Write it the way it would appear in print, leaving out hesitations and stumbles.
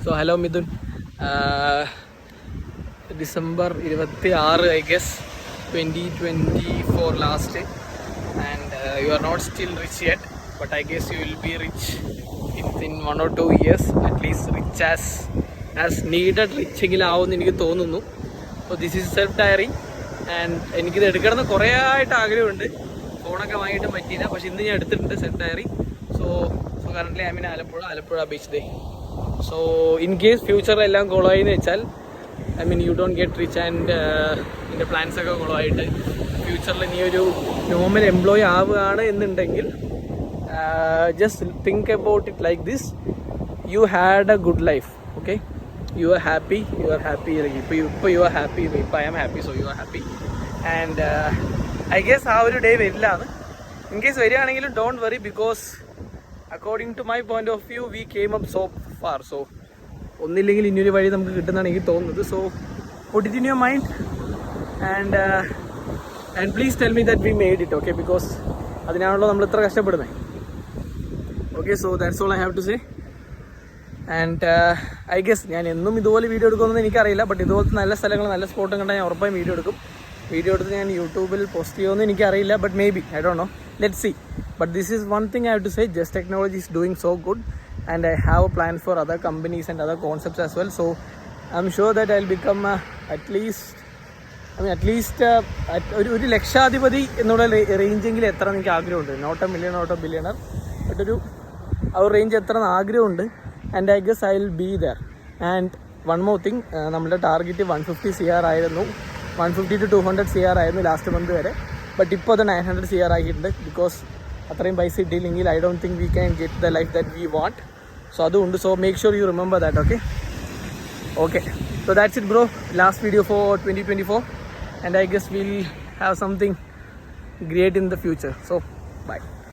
So hello Midun. December 26 I guess 2024 last, and you are not still rich yet, but I guess you will be rich within 1 or 2 years, at least rich as needed rich എങ്കിലാവുമെന്ന് എനിക്ക് തോന്നുന്നു. So this is self diary, and എനിക്കിത് എടുക്കണമെന്ന് കുറേ ആയിട്ട് ആഗ്രഹമുണ്ട്. ഫോണൊക്കെ വാങ്ങിയിട്ട് പറ്റിയില്ല, പക്ഷെ ഇന്ന് ഞാൻ എടുത്തിട്ടുണ്ട് self diary. So currently I mean Alappuzha beach day. So in case ഫ്യൂച്ചറിലെല്ലാം കുളമായി എന്ന് വെച്ചാൽ, I mean you don't get rich and നിൻ്റെ പ്ലാൻസൊക്കെ കുളമായിട്ട് ഫ്യൂച്ചറിൽ നീ ഒരു നോർമൽ എംപ്ലോയി ആവുകയാണ് എന്നുണ്ടെങ്കിൽ, just think about it like this: you had a good life, okay? You are happy. ഇപ്പോൾ യു ആർ ഹാപ്പി, ഇപ്പോൾ I am happy, so you are happy. And I guess ആ ഒരു ഡേ വരില്ലാന്ന്. In case വരികയാണെങ്കിലും don't worry, because according to my point of view we came up so far. So ഒന്നില്ലെങ്കിൽ ഇനിയൊരു വഴി നമുക്ക് കിട്ടുന്നതാണ് എനിക്ക് തോന്നുന്നത്. So put it in your mind and please tell me that we made it, okay? Because അതിനാണല്ലോ നമ്മൾ ഇത്ര കഷ്ടപ്പെടുന്നത്. Okay, so that's all I have to say. And I guess ഞാൻ എന്നും ഇതുപോലെ വീഡിയോ എടുക്കുമെന്ന് എനിക്കറിയില്ല, ബട്ട് ഇതുപോലത്തെ നല്ല സ്ഥലങ്ങൾ, നല്ല സ്പോട്ടും കണ്ടാൽ ഞാൻ ഉറപ്പായും വീഡിയോ എടുക്കും. വീഡിയോ എടുത്ത് ഞാൻ യൂട്യൂബിൽ പോസ്റ്റ് ചെയ്യുമെന്ന് എനിക്കറിയില്ല, but maybe, I don't know, let's see. But this is one thing I have to say: just technology is doing so good, and I have a plan for other companies and other concepts as well. So I'm sure that I will become at least ഒരു ലക്ഷാധിപതി എന്നുള്ള റേഞ്ചെങ്കിലും എത്ര എനിക്ക് ആഗ്രഹമുണ്ട്. Not a million, not a billionaire, but ആ ഒരു range എത്ര ആഗ്രഹമുണ്ട്. And I guess I will be there. And one more thing, നമ്മുടെ ടാർഗറ്റ് 150 CR ആയിരുന്നു. 150 to 200 CR ആയിരുന്നു ലാസ്റ്റ് മന്ത് വരെ, ബട്ട് ഇപ്പോൾ അത് 900 CR ആക്കിയിട്ടുണ്ട്. ബിക്കോസ് അത്രയും പൈസ ഇട്ടില്ലെങ്കിൽ I don't think we can get the life that we want. So അതുകൊണ്ട്, so make sure you remember that, okay? So that's it bro, last video for 2024, and I guess will have something great in the future. So by.